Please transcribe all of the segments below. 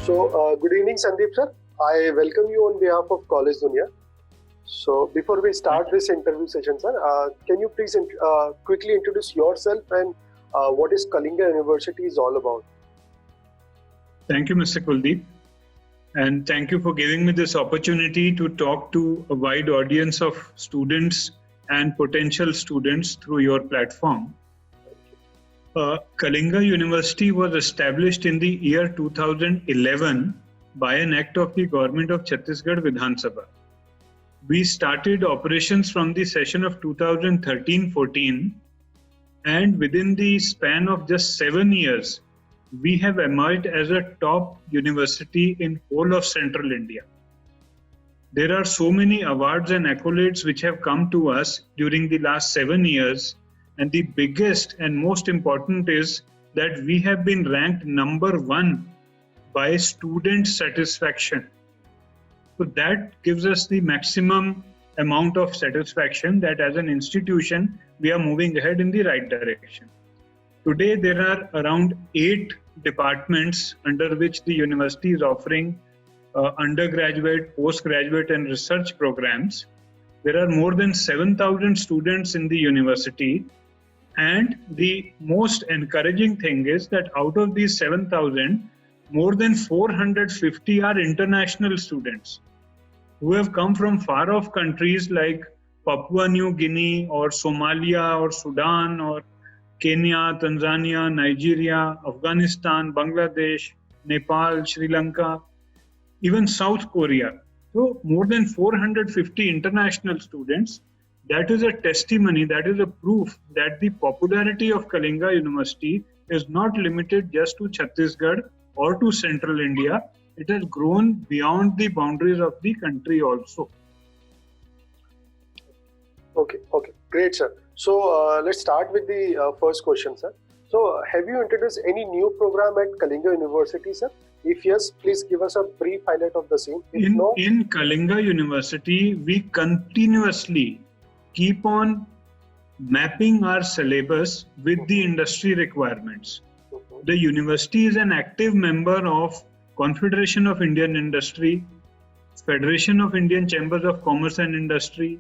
Good evening, Sandeep sir. I welcome you on behalf of Collegedunia. So, before we start this interview session, sir, can you please quickly introduce yourself and what is Kalinga University is all about? Thank you, Mr. Kuldeep. And thank you for giving me this opportunity to talk to a wide audience of students and potential students through your platform. Kalinga University was established in the year 2011 by an act of the government of Chhattisgarh Vidhan Sabha. We started operations from the session of 2013-14, and within the span of just 7 years, we have emerged as a top university in whole of Central India. There are so many awards and accolades which have come to us during the last 7 years, and the biggest and most important is that we have been ranked number 1 by student satisfaction. So that gives us the maximum amount of satisfaction that as an institution, we are moving ahead in the right direction. Today, there are around 8 departments under which the university is offering undergraduate, postgraduate and research programs. There are more than 7,000 students in the university. And the most encouraging thing is that out of these 7,000, more than 450 are international students who have come from far off countries like Papua New Guinea or Somalia or Sudan or Kenya, Tanzania, Nigeria, Afghanistan, Bangladesh, Nepal, Sri Lanka, even South Korea. So more than 450 international students. That is a testimony, that is a proof that the popularity of Kalinga University is not limited just to Chhattisgarh or to Central India. It has grown beyond the boundaries of the country also. Okay, great, sir. So, let's start with the first question, sir. So, have you introduced any new program at Kalinga University, sir? If yes, please give us a brief highlight of the same. In Kalinga University, we continuously keep on mapping our syllabus with the industry requirements. The university is an active member of Confederation of Indian Industry, Federation of Indian Chambers of Commerce and Industry,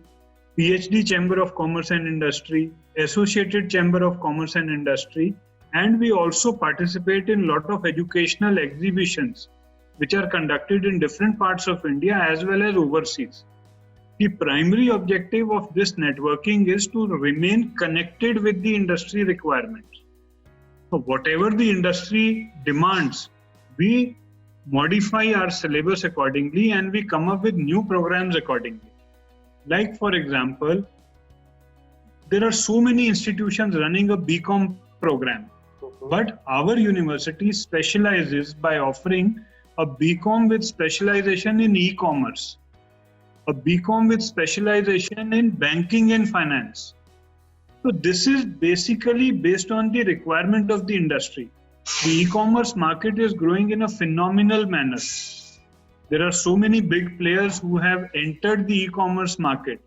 PhD Chamber of Commerce and Industry, Associated Chamber of Commerce and Industry, and we also participate in a lot of educational exhibitions which are conducted in different parts of India as well as overseas. The primary objective of this networking is to remain connected with the industry requirements. So whatever the industry demands, we modify our syllabus accordingly and we come up with new programs accordingly. Like for example, there are so many institutions running a BCom program, but our university specializes by offering a BCom with specialization in e-commerce, a BCom with specialization in banking and finance. So this is basically based on the requirement of the industry. The e-commerce market is growing in a phenomenal manner. There are so many big players who have entered the e-commerce market.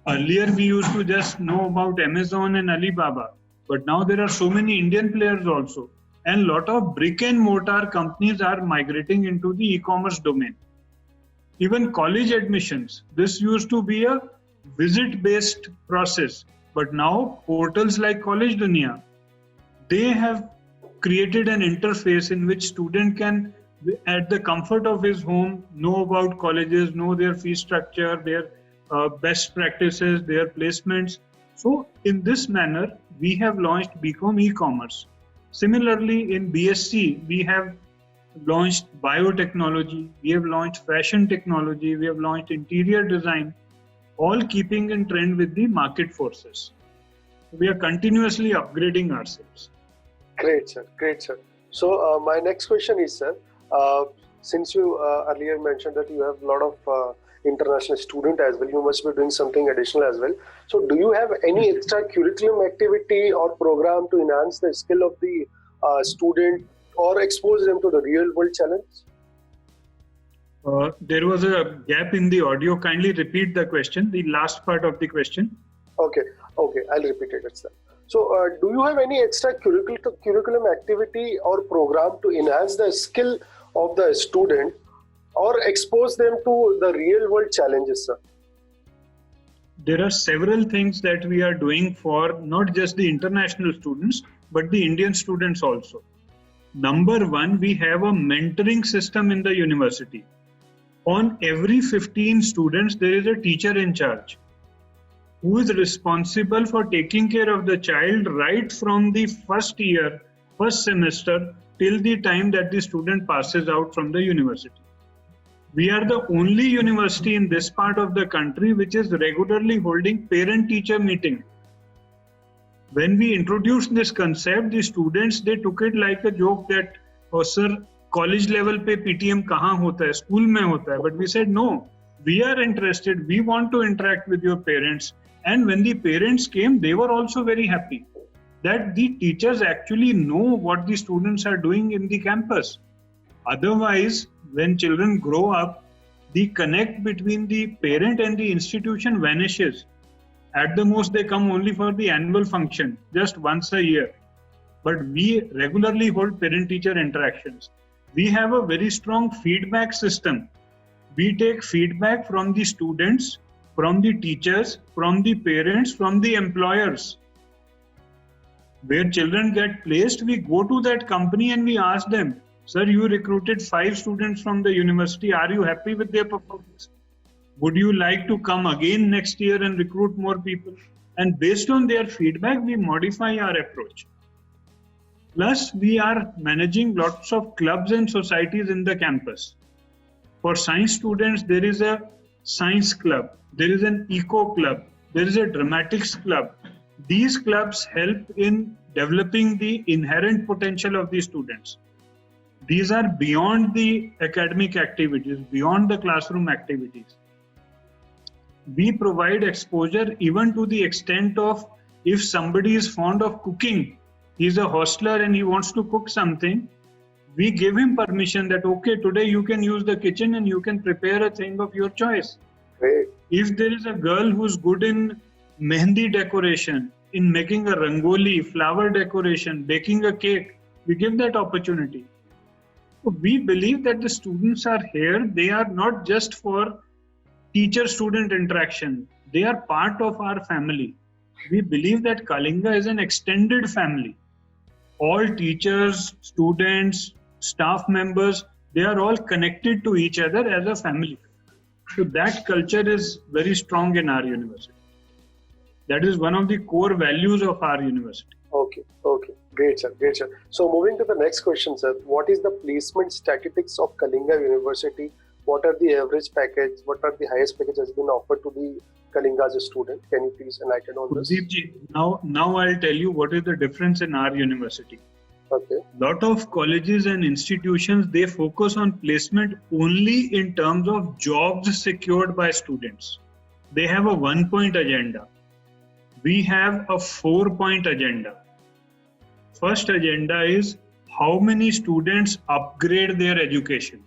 Earlier we used to just know about Amazon and Alibaba, but now there are so many Indian players also. And a lot of brick and mortar companies are migrating into the e-commerce domain. Even college admissions, this used to be a visit-based process, but now portals like Collegedunia, they have created an interface in which student can, at the comfort of his home, know about colleges, know their fee structure, their best practices, their placements. So in this manner, we have launched BCom e-commerce. Similarly, in BSc, we have launched biotechnology, we have launched fashion technology, we have launched interior design, all keeping in trend with the market forces. We are continuously upgrading ourselves. Great, sir. Great, sir. So, my next question is, sir, since you earlier mentioned that you have a lot of international student as well, you must be doing something additional as well. So, do you have any extra curriculum activity or program to enhance the skill of the student or expose them to the real world challenge? There was a gap in the audio. Kindly repeat the question, the last part of the question. Okay, I'll repeat it, sir. So, do you have any extra curriculum activity or program to enhance the skill of the student or expose them to the real world challenges, sir? There are several things that we are doing for not just the international students, but the Indian students also. Number one, we have a mentoring system in the university. On every 15 students, there is a teacher in charge who is responsible for taking care of the child right from the first year, first semester, till the time that the student passes out from the university. We are the only university in this part of the country which is regularly holding parent-teacher meeting. When we introduced this concept, the students, they took it like a joke that, oh sir, college level pe PTM kahan hota hai, school mein hota hai. But we said, no, we are interested, we want to interact with your parents. And when the parents came, they were also very happy that the teachers actually know what the students are doing in the campus. Otherwise, when children grow up, the connect between the parent and the institution vanishes. At the most, they come only for the annual function, just once a year. But we regularly hold parent-teacher interactions. We have a very strong feedback system. We take feedback from the students, from the teachers, from the parents, from the employers. Where children get placed, we go to that company and we ask them, sir, you recruited 5 students from the university. Are you happy with their performance? Would you like to come again next year and recruit more people? And based on their feedback, we modify our approach. Plus, we are managing lots of clubs and societies in the campus. For science students, there is a science club, there is an eco club, there is a dramatics club. These clubs help in developing the inherent potential of the students. These are beyond the academic activities, beyond the classroom activities. We provide exposure even to the extent of if somebody is fond of cooking, he's a hostler and he wants to cook something, we give him permission that, okay, today you can use the kitchen and you can prepare a thing of your choice. Great. If there is a girl who's good in mehndi decoration, in making a rangoli, flower decoration, baking a cake, we give that opportunity. We believe that the students are here, they are not just for teacher-student interaction, they are part of our family. We believe that Kalinga is an extended family. All teachers, students, staff members, they are all connected to each other as a family. So that culture is very strong in our university. That is one of the core values of our university. Okay. Great, sir. So moving to the next question, sir. What is the placement statistics of Kalinga University? What are the average package? What are the highest package has been offered to the Kalinga as a student? Can you please enlighten on this? Deepji, now I'll tell you what is the difference in our university. Okay. Lot of colleges and institutions, they focus on placement only in terms of jobs secured by students. They have a 1-point agenda. We have a 4-point agenda. First agenda is how many students upgrade their education.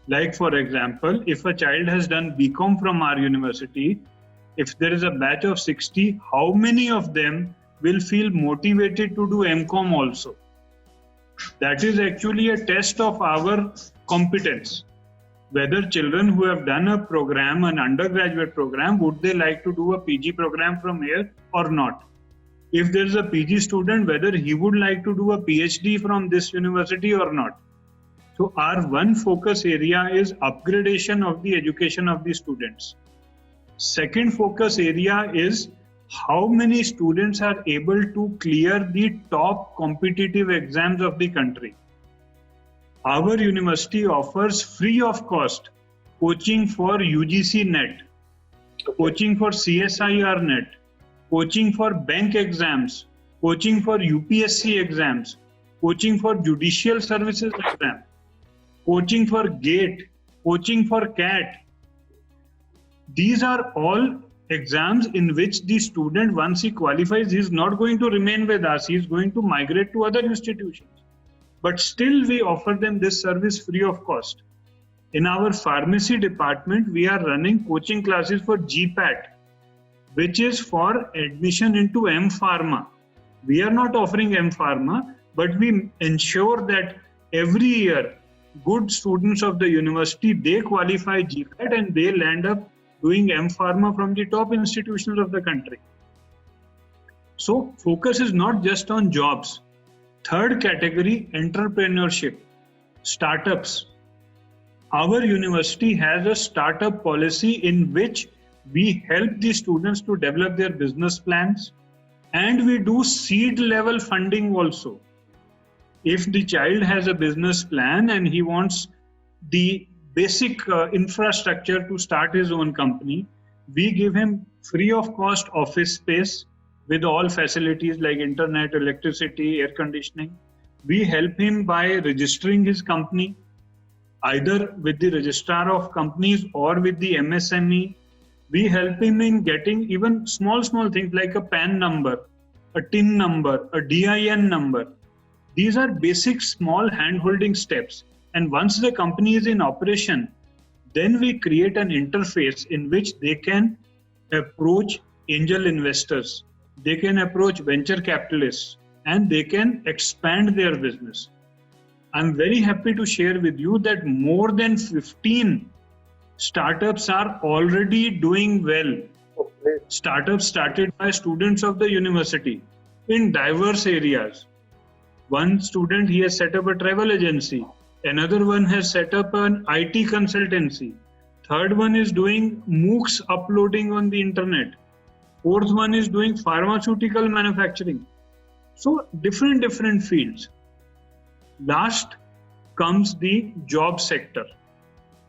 Like for example, if a child has done BCom from our university, if there is a batch of 60, how many of them will feel motivated to do MCom also? That is actually a test of our competence. Whether children who have done a program, an undergraduate program, would they like to do a PG program from here or not? If there is a PG student, whether he would like to do a PhD from this university or not. So our one focus area is upgradation of the education of the students. Second focus area is how many students are able to clear the top competitive exams of the country. Our university offers free of cost coaching for UGC NET, coaching for CSIR NET, coaching for bank exams, coaching for UPSC exams, coaching for judicial services exam, coaching for GATE, coaching for CAT. These are all exams in which the student, once he qualifies, he is not going to remain with us. He is going to migrate to other institutions. But still we offer them this service free of cost. In our pharmacy department, we are running coaching classes for GPAT, which is for admission into M-Pharma. We are not offering M-Pharma, but we ensure that every year good students of the university, they qualify GCAT and they land up doing M-Pharma from the top institutions of the country. So focus is not just on jobs. Third category, entrepreneurship, startups. Our university has a startup policy in which we help the students to develop their business plans, and we do seed level funding also. If the child has a business plan and he wants the basic infrastructure to start his own company, we give him free of cost office space with all facilities like internet, electricity, air conditioning. We help him by registering his company, either with the registrar of companies or with the MSME. We help him in getting even small things like a PAN number, a TIN number, a DIN number. These are basic small hand-holding steps. And once the company is in operation, then we create an interface in which they can approach angel investors, they can approach venture capitalists, and they can expand their business. I'm very happy to share with you that more than 15 startups are already doing well. Okay. Startups started by students of the university in diverse areas. One student, he has set up a travel agency. Another one has set up an IT consultancy. Third one is doing MOOCs uploading on the internet. Fourth one is doing pharmaceutical manufacturing. So different fields. Last comes the job sector,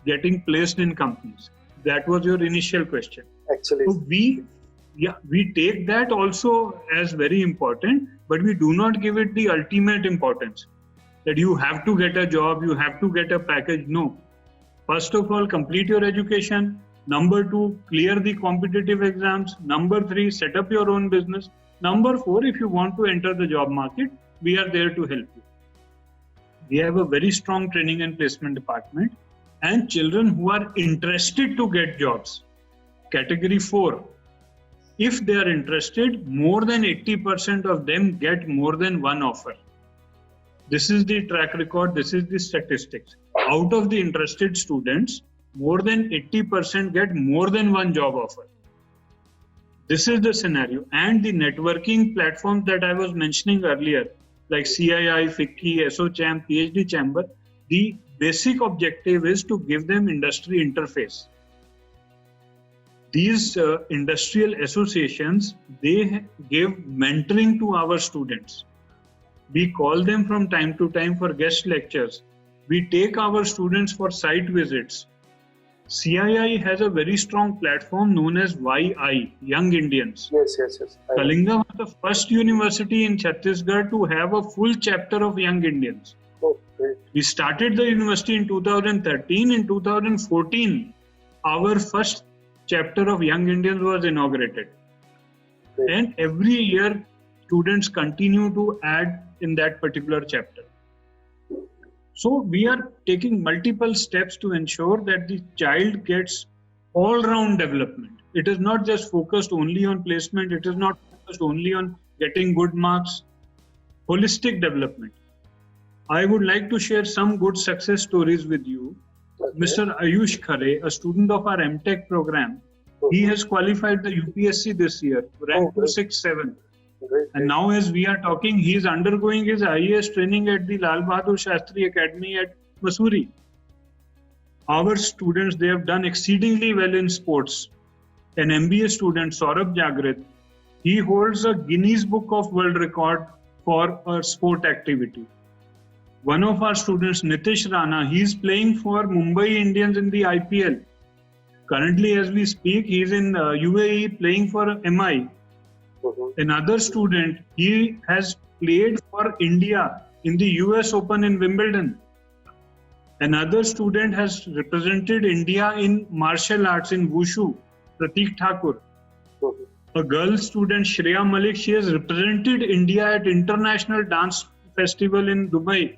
getting placed in companies. That was your initial question. Actually, So we take that also as very important, but we do not give it the ultimate importance that you have to get a job, you have to get a package. No. First of all, complete your education. Number 2, clear the competitive exams. Number 3, set up your own business. Number 4, if you want to enter the job market, we are there to help you. We have a very strong training and placement department, and children who are interested to get jobs. Category 4, if they are interested, more than 80% of them get more than one offer. This is the track record, this is the statistics. Out of the interested students, more than 80% get more than one job offer. This is the scenario. And the networking platforms that I was mentioning earlier, like CII, FICCI, SOCHAM, PhD Chamber, the basic objective is to give them industry interface. These industrial associations, they give mentoring to our students. We call them from time to time for guest lectures. We take our students for site visits. CII has a very strong platform known as YI, Young Indians. yes. Kalinga was the first university in Chhattisgarh to have a full chapter of Young Indians. Oh, great. We started the university in 2013. In 2014, our first chapter of Young Indians was inaugurated. Great. And every year, students continue to add in that particular chapter. So we are taking multiple steps to ensure that the child gets all-round development. It is not just focused only on placement. It is not focused only on getting good marks. Holistic development. I would like to share some good success stories with you. Okay. Mr. Ayush Khare, a student of our MTech program, he has qualified the UPSC this year, ranked 267. Great. And now as we are talking, he is undergoing his IAS training at the Lal Bahadur Shastri Academy at Mussoorie. Our students, they have done exceedingly well in sports. An MBA student, Saurabh Jagrit, he holds a Guinness Book of World Record for a sport activity. One of our students, Nitish Rana, he is playing for Mumbai Indians in the IPL. Currently, as we speak, he is in UAE playing for MI. Another student, he has played for India in the US Open in Wimbledon. Another student has represented India in martial arts in Wushu, Pratik Thakur. A girl student, Shreya Malik, she has represented India at International Dance Festival in Dubai.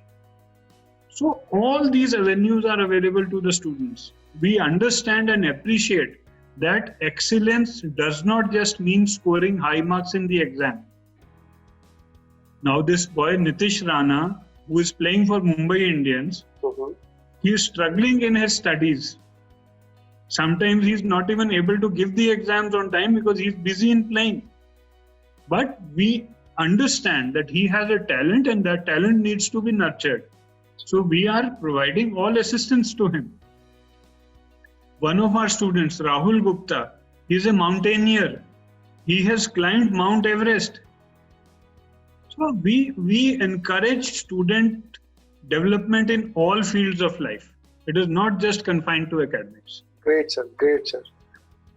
So all these avenues are available to the students. We understand and appreciate that excellence does not just mean scoring high marks in the exam. Now this boy Nitish Rana, who is playing for Mumbai Indians, He is struggling in his studies. Sometimes he's not even able to give the exams on time because he's busy in playing. But we understand that he has a talent and that talent needs to be nurtured. So we are providing all assistance to him. One of our students, Rahul Gupta, he's a mountaineer. He has climbed Mount Everest. So we encourage student development in all fields of life. It is not just confined to academics. Great, sir. Great, sir.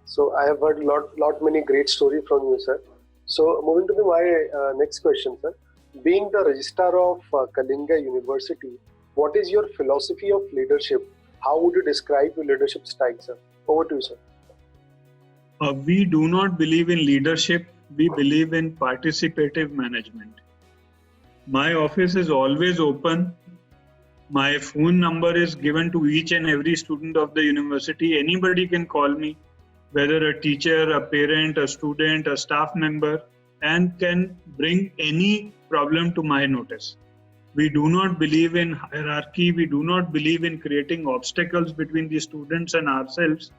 So I have heard lot many great stories from you, sir. So moving to my next question, sir. Being the registrar of Kalinga University, what is your philosophy of leadership? How would you describe your leadership style, sir? Over to you, sir. We do not believe in leadership. We believe in participative management. My office is always open. My phone number is given to each and every student of the university. Anybody can call me, whether a teacher, a parent, a student, a staff member, and can bring any problem to my notice. We do not believe in hierarchy. We do not believe in creating obstacles between the students and ourselves.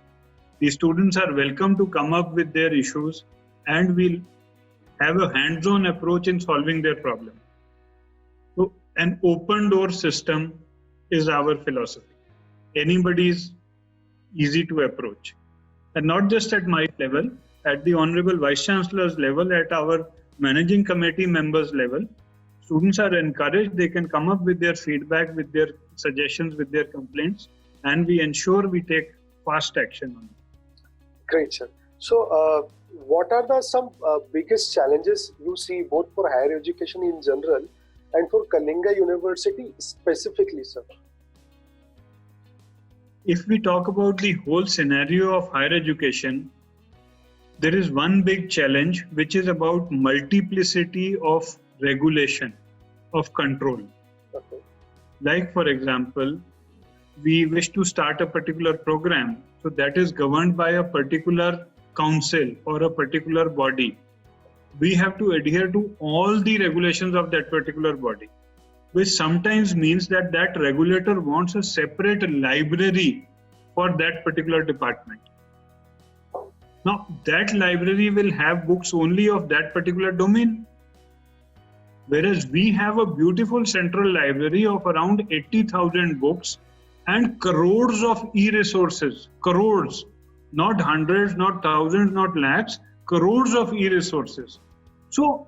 The students are welcome to come up with their issues, and we'll have a hands-on approach in solving their problem. So an open door system is our philosophy. Anybody is easy to approach. And not just at my level, at the Honorable Vice Chancellor's level, at our managing committee members level, students are encouraged. They can come up with their feedback, with their suggestions, with their complaints, and we ensure we take fast action on it. Great, sir. So what are some biggest challenges you see both for higher education in general and for Kalinga University specifically, sir? If we talk about the whole scenario of higher education, there is one big challenge, which is about multiplicity of regulation, of control. Okay. Like, for example, we wish to start a particular program, so that is governed by a particular council or a particular body. We have to adhere to all the regulations of that particular body, which sometimes means that that regulator wants a separate library for that particular department. Now, that library will have books only of that particular domain, whereas we have a beautiful central library of around 80,000 books and crores of e-resources, crores, not hundreds, not thousands, not lakhs, crores of e-resources. So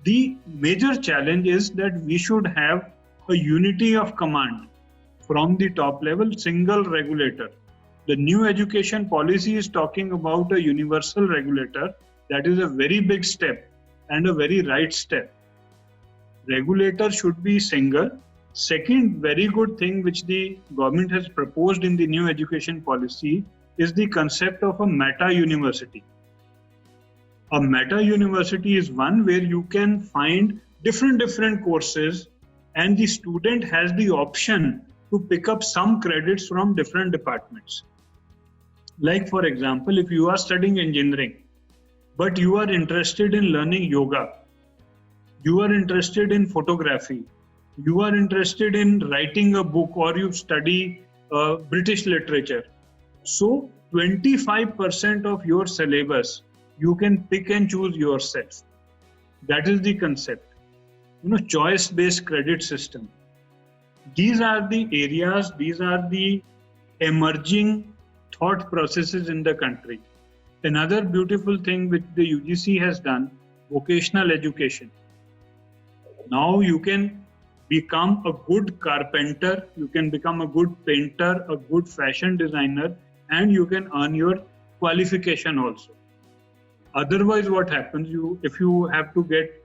the major challenge is that we should have a unity of command from the top level, single regulator. The new education policy is talking about a universal regulator. That is a very big step and a very right step. Regulator should be single. Second very good thing which the government has proposed in the new education policy is the concept of a meta university. A meta university is one where you can find different courses and the student has the option to pick up some credits from different departments. Like, for example, if you are studying engineering, but you are interested in learning yoga, you are interested in photography, you are interested in writing a book, or you study British literature. So 25% of your syllabus you can pick and choose yourself. That is the concept. Choice-based credit system. These are the areas, these are the emerging thought processes in the country. Another beautiful thing which the UGC has done, vocational education. Now you can become a good carpenter, you can become a good painter, a good fashion designer, and you can earn your qualification also. Otherwise, what happens, if you have to get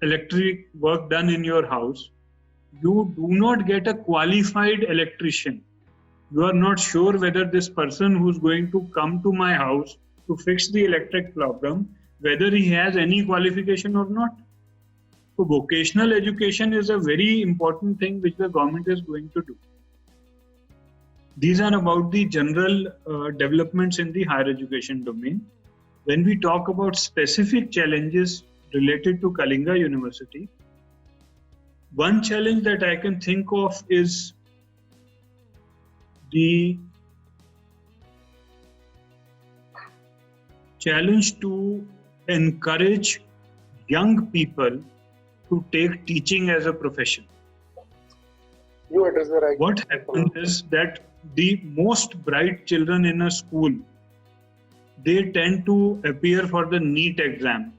electric work done in your house, you do not get a qualified electrician. You are not sure whether this person who's going to come to my house to fix the electric problem, whether he has any qualification or not. So vocational education is a very important thing which the government is going to do. These are about the general developments in the higher education domain. When we talk about specific challenges related to Kalinga University, one challenge that I can think of is the challenge to encourage young people to take teaching as a profession. You address the right. What happens is that the most bright children in a school, they tend to appear for the NEET exam.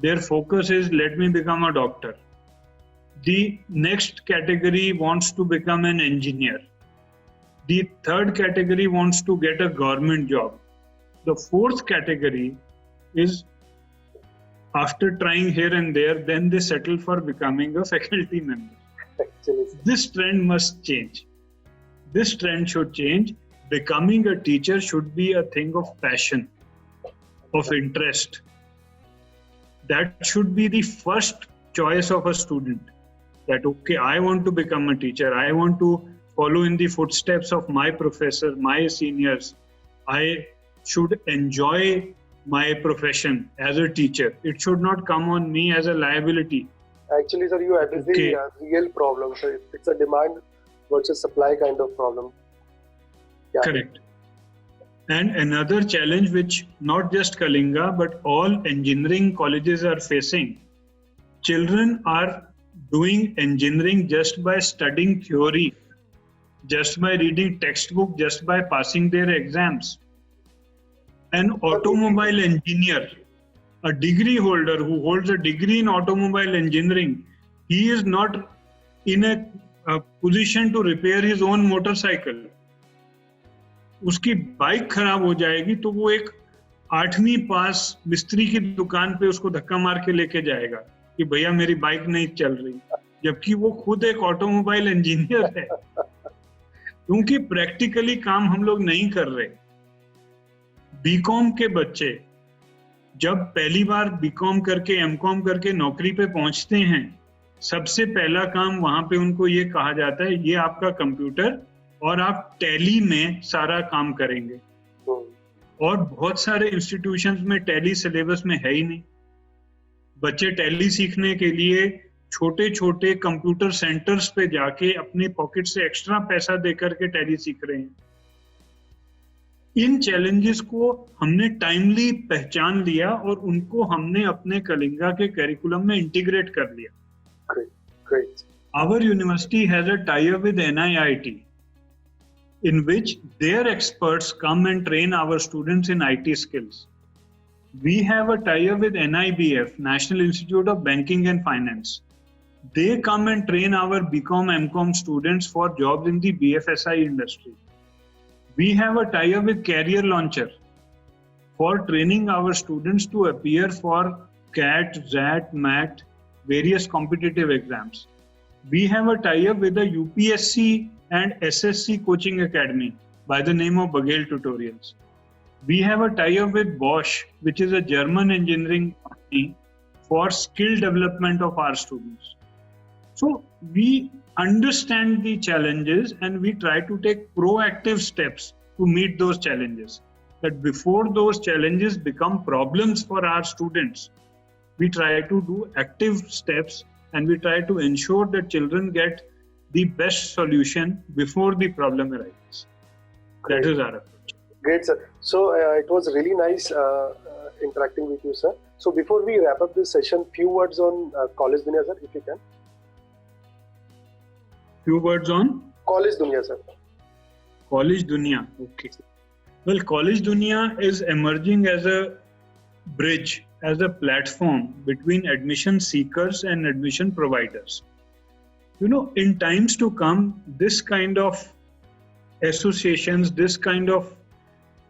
Their focus is, let me become a doctor. The next category wants to become an engineer. The third category wants to get a government job. The fourth category is, after trying here and there, then they settle for becoming a faculty member. Actually, This trend must change. This trend should change. Becoming a teacher should be a thing of passion, of interest. That should be the first choice of a student. That, okay, I want to become a teacher. I want to follow in the footsteps of my professor, my seniors. I should enjoy my profession as a teacher. It should not come on me as a liability. actually, sir, you address Okay. the real problem. So it's a demand versus supply kind of problem. Yeah. Correct. And another challenge which not just Kalinga but all engineering colleges are facing, children are doing engineering just by studying theory, just by reading textbook, just by passing their exams. An automobile engineer, a degree holder who holds a degree in automobile engineering, he is not in a position to repair his own motorcycle. उसकी bike खराब हो जाएगी तो वो एक 8वीं पास मिस्त्री की दुकान पे उसको धक्का मार के लेके जाएगा कि भैया मेरी बाइक नहीं चल रही, जबकि वो खुद एक ऑटोमोबाइल इंजीनियर है, क्योंकि प्रैक्टिकली काम हम लोग नहीं कर रहे। बीकॉम के बच्चे जब पहली बार बीकॉम करके एमकॉम करके नौकरी पे पहुंचते हैं, सबसे पहला काम वहां पे उनको ये कहा जाता है, ये आपका कंप्यूटर और आप टैली में सारा काम करेंगे। और बहुत सारे इंस्टीट्यूशंस में टैली सिलेबस में है ही नहीं। बच्चे टैली सीखने के लिए छोटे छोटे कंप्यूटर सेंटर्स पे जाके अपने पॉकेट से एक्स्ट्रा पैसा देकर के टैली सीख रहे हैं। इन चैलेंजेस को हमने टाइमली पहचान लिया और उनको हमने अपने कलिंगा के करिकुलम में इंटीग्रेट कर लिया। Great. Our university has a tie-up with NIIT, in which their experts come and train our students in IT skills. We have a tie-up with NIBF, National Institute of Banking and Finance. They come and train our BCom, MCom students for jobs in the BFSI industry. We have a tie-up with Career Launcher for training our students to appear for CAT, ZAT, MAT, various competitive exams. We have a tie-up with the UPSC and SSC coaching academy by the name of Bagel Tutorials. We have a tie-up with Bosch, which is a German engineering company, for skill development of our students. So we understand the challenges and we try to take proactive steps to meet those challenges. That before those challenges become problems for our students, we try to do active steps and we try to ensure that children get the best solution before the problem arises. That is our approach. Great, sir. So it was really nice interacting with you, sir. So before we wrap up this session, few words on Collegedunia, sir, if you can. Few words on Collegedunia, sir. Collegedunia. Okay. Well, Collegedunia is emerging as a bridge, as a platform between admission seekers and admission providers. You know, in times to come, this kind of associations, this kind of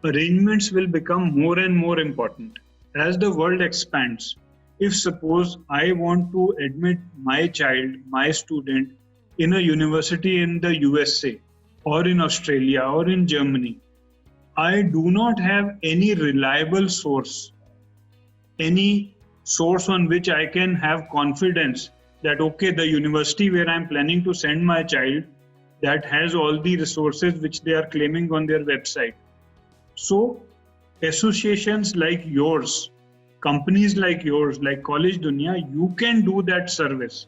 arrangements will become more and more important as the world expands. If suppose I want to admit my child, my student in a university in the USA or in Australia or in Germany, I do not have any reliable source, any source on which I can have confidence that, okay, the university where I'm planning to send my child, that has all the resources which they are claiming on their website. So associations like yours, companies like yours, like Collegedunia, you can do that service.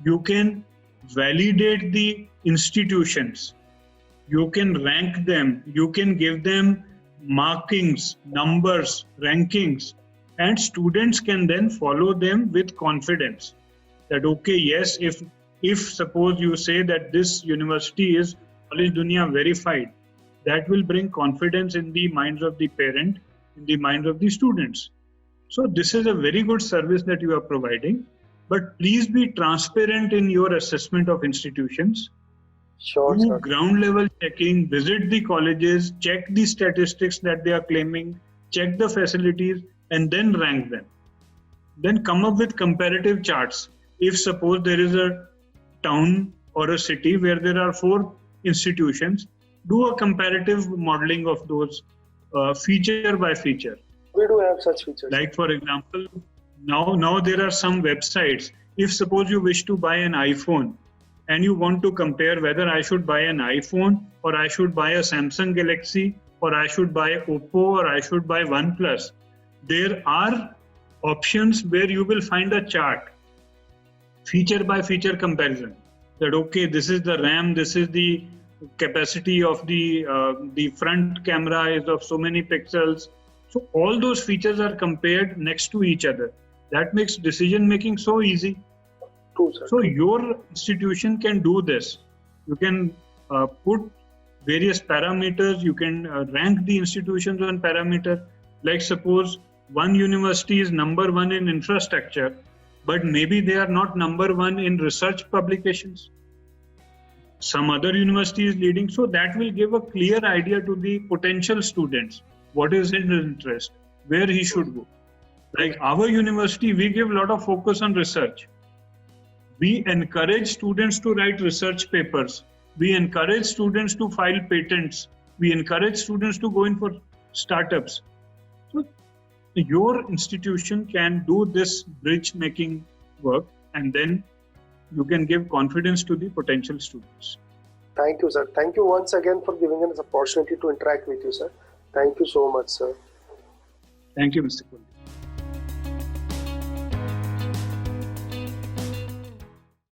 You can validate the institutions You can rank them, you can give them markings, numbers, rankings, and students can then follow them with confidence. That okay, yes, if suppose you say that this university is Collegedunia verified, that will bring confidence in the minds of the parent, in the minds of the students. So this is a very good service that you are providing, but please be transparent in your assessment of institutions. Sure, Do sir. ground level checking, visit the colleges, check the statistics that they are claiming, check the facilities, and then rank them. Then come up with comparative charts. If suppose there is a town or a city where there are 4 institutions, do a comparative modeling of those feature by feature. We do have such features. Like for example, now there are some websites. If suppose you wish to buy an iPhone and you want to compare whether I should buy an iPhone or I should buy a Samsung Galaxy or I should buy Oppo or I should buy OnePlus, there are options where you will find a chart, feature by feature comparison. That okay, this is the RAM, this is the capacity of the front camera is of so many pixels. So all those features are compared next to each other. That makes decision making so easy. True, sir. So your institution can do this. You can put various parameters. You can rank the institutions on parameter. Like suppose one university is number 1 in infrastructure, but maybe they are not number 1 in research publications. Some other university is leading. So that will give a clear idea to the potential students. What is his interest? Where he should go. Like our university, we give a lot of focus on research. We encourage students to write research papers. We encourage students to file patents. We encourage students to go in for startups. So your institution can do this bridge making work, and then you can give confidence to the potential students. Thank you, sir. Thank you once again for giving us the opportunity to interact with you, sir. Thank you so much, sir. Thank you, Mr. Kulli.